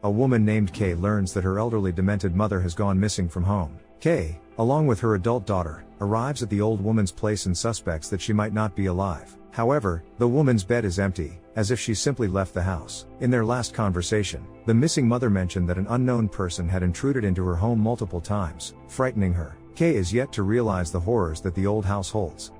a woman named Kay learns that her elderly demented mother has gone missing from home. Kay, along with her adult daughter, arrives at the old woman's place and suspects that she might not be alive. However, the woman's bed is empty, as if she simply left the house. In their last conversation, the missing mother mentioned that an unknown person had intruded into her home multiple times, frightening her. Kay is yet to realize the horrors that the old house holds.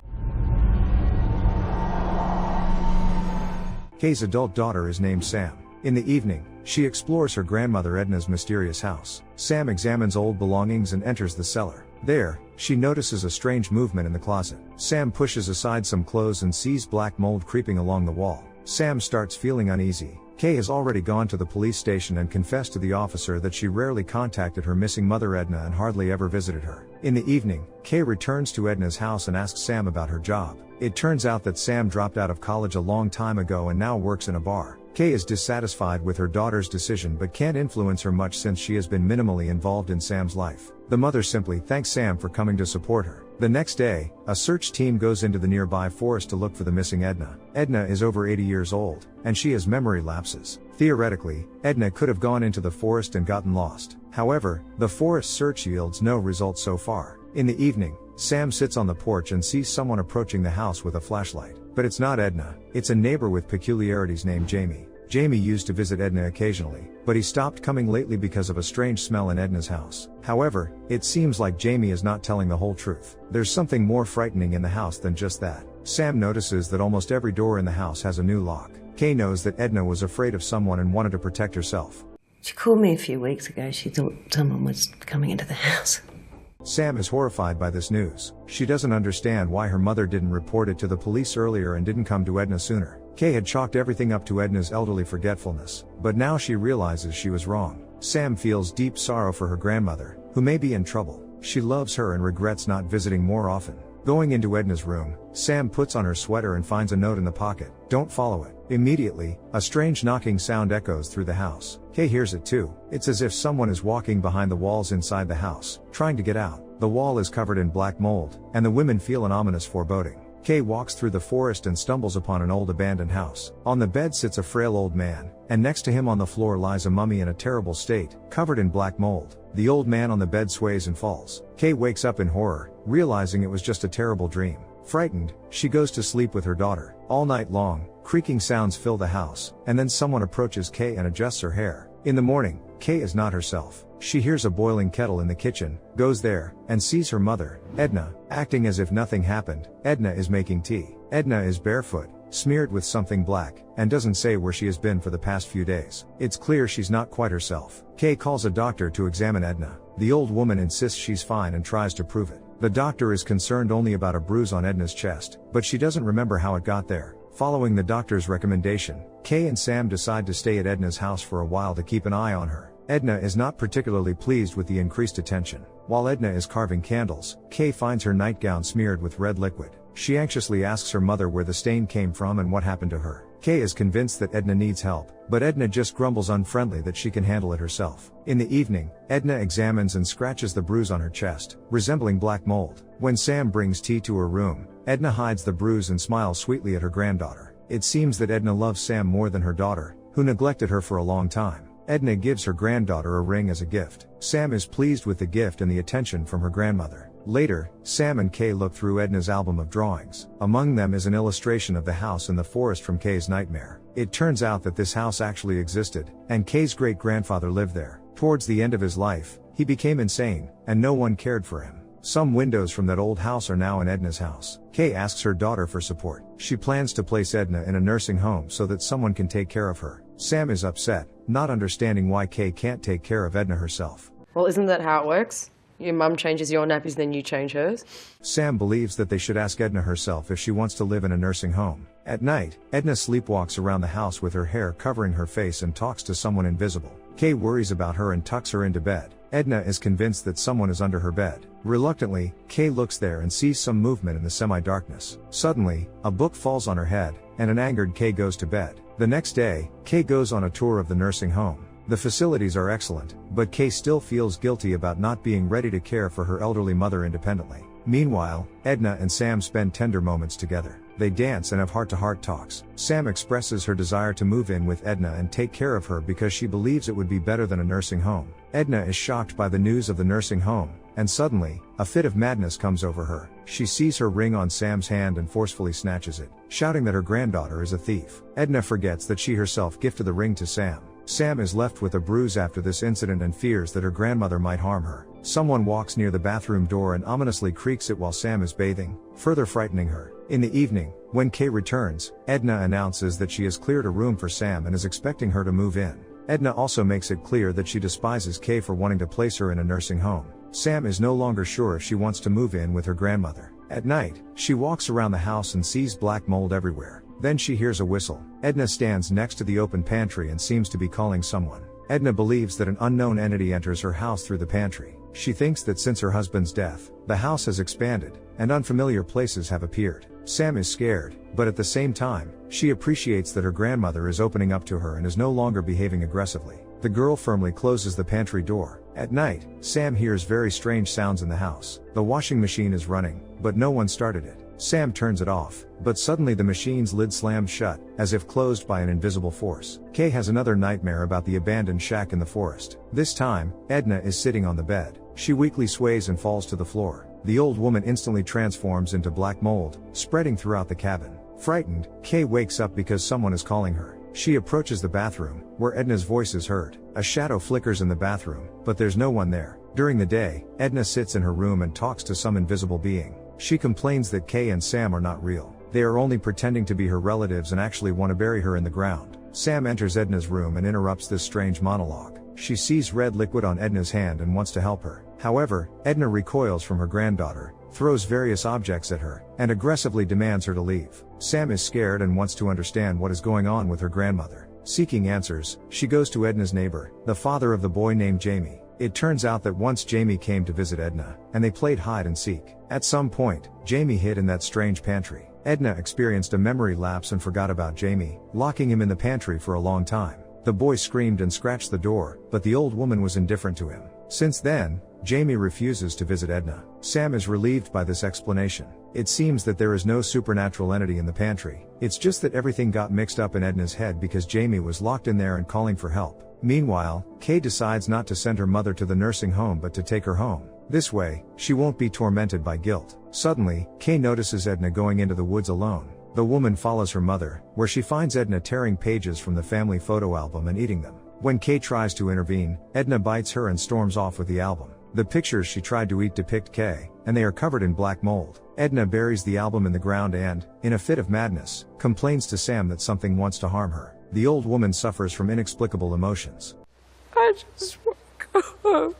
Kay's adult daughter is named Sam. In the evening, she explores her grandmother Edna's mysterious house. Sam examines old belongings and enters the cellar. There, she notices a strange movement in the closet. Sam pushes aside some clothes and sees black mold creeping along the wall. Sam starts feeling uneasy. Kay has already gone to the police station and confessed to the officer that she rarely contacted her missing mother Edna and hardly ever visited her. In the evening, Kay returns to Edna's house and asks Sam about her job. It turns out that Sam dropped out of college a long time ago and now works in a bar. Kay is dissatisfied with her daughter's decision but can't influence her much since she has been minimally involved in Sam's life. The mother simply thanks Sam for coming to support her. The next day, a search team goes into the nearby forest to look for the missing Edna. Edna is over 80 years old, and she has memory lapses. Theoretically, Edna could have gone into the forest and gotten lost. However, the forest search yields no results so far. In the evening, Sam sits on the porch and sees someone approaching the house with a flashlight. But it's not Edna, it's a neighbor with peculiarities named Jamie. Jamie used to visit Edna occasionally, but he stopped coming lately because of a strange smell in Edna's house. However, it seems like Jamie is not telling the whole truth. There's something more frightening in the house than just that. Sam notices that almost every door in the house has a new lock. Kay knows that Edna was afraid of someone and wanted to protect herself. She called me a few weeks ago. She thought someone was coming into the house. Sam is horrified by this news. She doesn't understand why her mother didn't report it to the police earlier and didn't come to Edna sooner. Kay had chalked everything up to Edna's elderly forgetfulness, but now she realizes she was wrong. Sam feels deep sorrow for her grandmother, who may be in trouble. She loves her and regrets not visiting more often. Going into Edna's room, Sam puts on her sweater and finds a note in the pocket. Don't follow it. Immediately, a strange knocking sound echoes through the house. Kay hears it too. It's as if someone is walking behind the walls inside the house, trying to get out. The wall is covered in black mold, and the women feel an ominous foreboding. Kay walks through the forest and stumbles upon an old abandoned house. On the bed sits a frail old man, and next to him on the floor lies a mummy in a terrible state, covered in black mold. The old man on the bed sways and falls. Kay wakes up in horror, realizing it was just a terrible dream. Frightened, she goes to sleep with her daughter. All night long, creaking sounds fill the house, and then someone approaches Kay and adjusts her hair. In the morning, Kay is not herself. She hears a boiling kettle in the kitchen, goes there, and sees her mother, Edna, acting as if nothing happened. Edna is making tea. Edna is barefoot, smeared with something black, and doesn't say where she has been for the past few days. It's clear she's not quite herself. Kay calls a doctor to examine Edna. The old woman insists she's fine and tries to prove it. The doctor is concerned only about a bruise on Edna's chest, but she doesn't remember how it got there. Following the doctor's recommendation, Kay and Sam decide to stay at Edna's house for a while to keep an eye on her. Edna is not particularly pleased with the increased attention. While Edna is carving candles, Kay finds her nightgown smeared with red liquid. She anxiously asks her mother where the stain came from and what happened to her. Kay is convinced that Edna needs help, but Edna just grumbles unfriendly that she can handle it herself. In the evening, Edna examines and scratches the bruise on her chest, resembling black mold. When Sam brings tea to her room, Edna hides the bruise and smiles sweetly at her granddaughter. It seems that Edna loves Sam more than her daughter, who neglected her for a long time. Edna gives her granddaughter a ring as a gift. Sam is pleased with the gift and the attention from her grandmother. Later, Sam and Kay look through Edna's album of drawings. Among them is an illustration of the house in the forest from Kay's nightmare. It turns out that this house actually existed, and Kay's great-grandfather lived there. Towards the end of his life, he became insane, and no one cared for him. Some windows from that old house are now in Edna's house. Kay asks her daughter for support. She plans to place Edna in a nursing home so that someone can take care of her. Sam is upset, not understanding why Kay can't take care of Edna herself. Well, isn't that how it works? Your mum changes your nappies, then you change hers? Sam believes that they should ask Edna herself if she wants to live in a nursing home. At night, Edna sleepwalks around the house with her hair covering her face and talks to someone invisible. Kay worries about her and tucks her into bed. Edna is convinced that someone is under her bed. Reluctantly, Kay looks there and sees some movement in the semi-darkness. Suddenly, a book falls on her head, and an angered Kay goes to bed. The next day, Kay goes on a tour of the nursing home. The facilities are excellent, but Kay still feels guilty about not being ready to care for her elderly mother independently. Meanwhile, Edna and Sam spend tender moments together. They dance and have heart-to-heart talks. Sam expresses her desire to move in with Edna and take care of her because she believes it would be better than a nursing home. Edna is shocked by the news of the nursing home, and suddenly, a fit of madness comes over her. She sees her ring on Sam's hand and forcefully snatches it, shouting that her granddaughter is a thief. Edna forgets that she herself gifted the ring to Sam. Sam is left with a bruise after this incident and fears that her grandmother might harm her. Someone walks near the bathroom door and ominously creaks it while Sam is bathing, further frightening her. In the evening, when Kay returns, Edna announces that she has cleared a room for Sam and is expecting her to move in. Edna also makes it clear that she despises Kay for wanting to place her in a nursing home. Sam is no longer sure if she wants to move in with her grandmother. At night, she walks around the house and sees black mold everywhere. Then she hears a whistle. Edna stands next to the open pantry and seems to be calling someone. Edna believes that an unknown entity enters her house through the pantry. She thinks that since her husband's death, the house has expanded, and unfamiliar places have appeared. Sam is scared, but at the same time, she appreciates that her grandmother is opening up to her and is no longer behaving aggressively. The girl firmly closes the pantry door. At night, Sam hears very strange sounds in the house. The washing machine is running, but no one started it. Sam turns it off, but suddenly the machine's lid slams shut, as if closed by an invisible force. Kay has another nightmare about the abandoned shack in the forest. This time, Edna is sitting on the bed. She weakly sways and falls to the floor. The old woman instantly transforms into black mold, spreading throughout the cabin. Frightened, Kay wakes up because someone is calling her. She approaches the bathroom, where Edna's voice is heard. A shadow flickers in the bathroom, but there's no one there. During the day, Edna sits in her room and talks to some invisible being. She complains that Kay and Sam are not real. They are only pretending to be her relatives and actually want to bury her in the ground. Sam enters Edna's room and interrupts this strange monologue. She sees red liquid on Edna's hand and wants to help her. However, Edna recoils from her granddaughter, throws various objects at her, and aggressively demands her to leave. Sam is scared and wants to understand what is going on with her grandmother. Seeking answers, she goes to Edna's neighbor, the father of the boy named Jamie. It turns out that once Jamie came to visit Edna, and they played hide and seek. At some point, Jamie hid in that strange pantry. Edna experienced a memory lapse and forgot about Jamie, locking him in the pantry for a long time. The boy screamed and scratched the door, but the old woman was indifferent to him. Since then, Jamie refuses to visit Edna. Sam is relieved by this explanation. It seems that there is no supernatural entity in the pantry. It's just that everything got mixed up in Edna's head because Jamie was locked in there and calling for help. Meanwhile, Kay decides not to send her mother to the nursing home but to take her home. This way, she won't be tormented by guilt. Suddenly, Kay notices Edna going into the woods alone. The woman follows her mother, where she finds Edna tearing pages from the family photo album and eating them. When Kay tries to intervene, Edna bites her and storms off with the album. The pictures she tried to eat depict Kay, and they are covered in black mold. Edna buries the album in the ground and, in a fit of madness, complains to Sam that something wants to harm her. The old woman suffers from inexplicable emotions. I just woke up.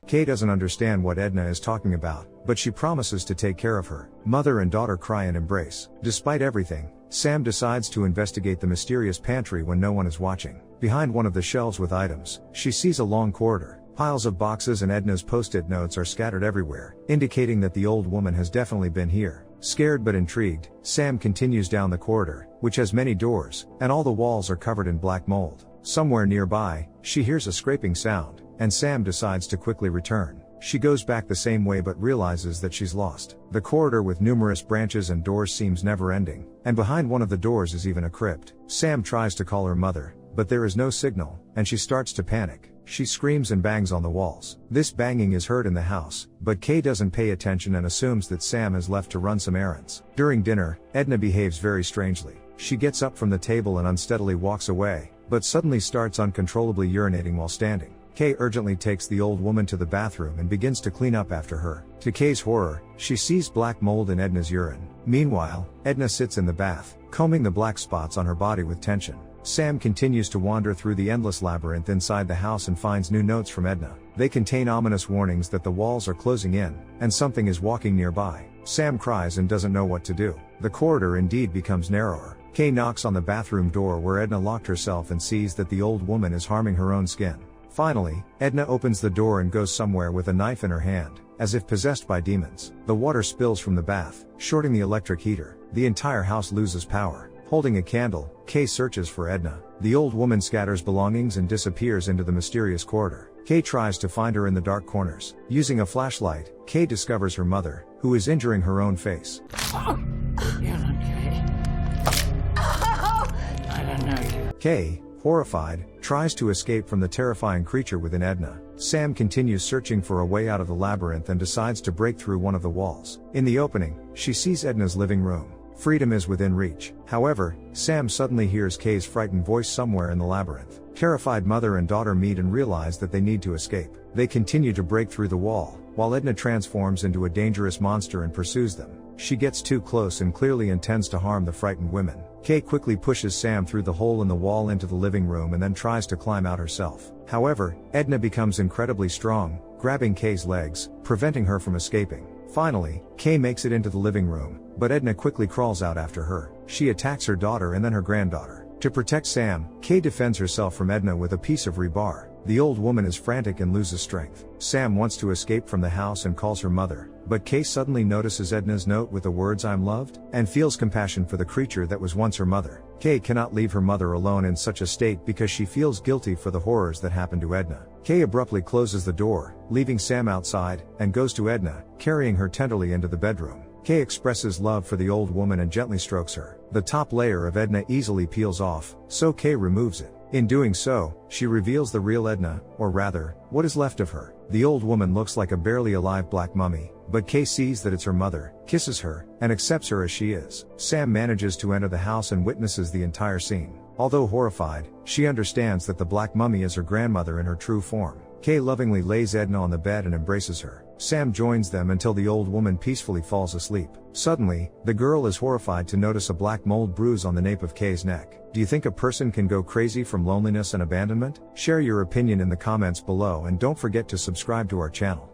Kay doesn't understand what Edna is talking about, but she promises to take care of her. Mother and daughter cry and embrace. Despite everything, Sam decides to investigate the mysterious pantry when no one is watching. Behind one of the shelves with items, she sees a long corridor. Piles of boxes and Edna's post-it notes are scattered everywhere, indicating that the old woman has definitely been here. Scared but intrigued, Sam continues down the corridor, which has many doors, and all the walls are covered in black mold. Somewhere nearby, she hears a scraping sound, and Sam decides to quickly return. She goes back the same way but realizes that she's lost. The corridor with numerous branches and doors seems never-ending, and behind one of the doors is even a crypt. Sam tries to call her mother, but there is no signal, and she starts to panic. She screams and bangs on the walls. This banging is heard in the house, but Kay doesn't pay attention and assumes that Sam has left to run some errands. During dinner, Edna behaves very strangely. She gets up from the table and unsteadily walks away, but suddenly starts uncontrollably urinating while standing. Kay urgently takes the old woman to the bathroom and begins to clean up after her. To Kay's horror, she sees black mold in Edna's urine. Meanwhile, Edna sits in the bath, combing the black spots on her body with tension. Sam continues to wander through the endless labyrinth inside the house and finds new notes from Edna. They contain ominous warnings that the walls are closing in, and something is walking nearby. Sam cries and doesn't know what to do. The corridor indeed becomes narrower. Kay knocks on the bathroom door where Edna locked herself and sees that the old woman is harming her own skin. Finally, Edna opens the door and goes somewhere with a knife in her hand, as if possessed by demons. The water spills from the bath, shorting the electric heater. The entire house loses power. Holding a candle, Kay searches for Edna. The old woman scatters belongings and disappears into the mysterious corridor. Kay tries to find her in the dark corners. Using a flashlight, Kay discovers her mother, who is injuring her own face. You're not Kay. Kay, horrified, tries to escape from the terrifying creature within Edna. Sam continues searching for a way out of the labyrinth and decides to break through one of the walls. In the opening, she sees Edna's living room. Freedom is within reach. However, Sam suddenly hears Kay's frightened voice somewhere in the labyrinth. Terrified mother and daughter meet and realize that they need to escape. They continue to break through the wall, while Edna transforms into a dangerous monster and pursues them. She gets too close and clearly intends to harm the frightened women. Kay quickly pushes Sam through the hole in the wall into the living room and then tries to climb out herself. However, Edna becomes incredibly strong, grabbing Kay's legs, preventing her from escaping. Finally, Kay makes it into the living room, but Edna quickly crawls out after her. She attacks her daughter and then her granddaughter. To protect Sam, Kay defends herself from Edna with a piece of rebar. The old woman is frantic and loses strength. Sam wants to escape from the house and calls her mother, but Kay suddenly notices Edna's note with the words "I'm loved," and feels compassion for the creature that was once her mother. Kay cannot leave her mother alone in such a state because she feels guilty for the horrors that happened to Edna. Kay abruptly closes the door, leaving Sam outside, and goes to Edna, carrying her tenderly into the bedroom. Kay expresses love for the old woman and gently strokes her. The top layer of Edna easily peels off, so Kay removes it. In doing so, she reveals the real Edna, or rather, what is left of her. The old woman looks like a barely alive black mummy, but Kay sees that it's her mother, kisses her, and accepts her as she is. Sam manages to enter the house and witnesses the entire scene. Although horrified, she understands that the black mummy is her grandmother in her true form. Kay lovingly lays Edna on the bed and embraces her. Sam joins them until the old woman peacefully falls asleep. Suddenly, the girl is horrified to notice a black mold bruise on the nape of Kay's neck. Do you think a person can go crazy from loneliness and abandonment? Share your opinion in the comments below and don't forget to subscribe to our channel.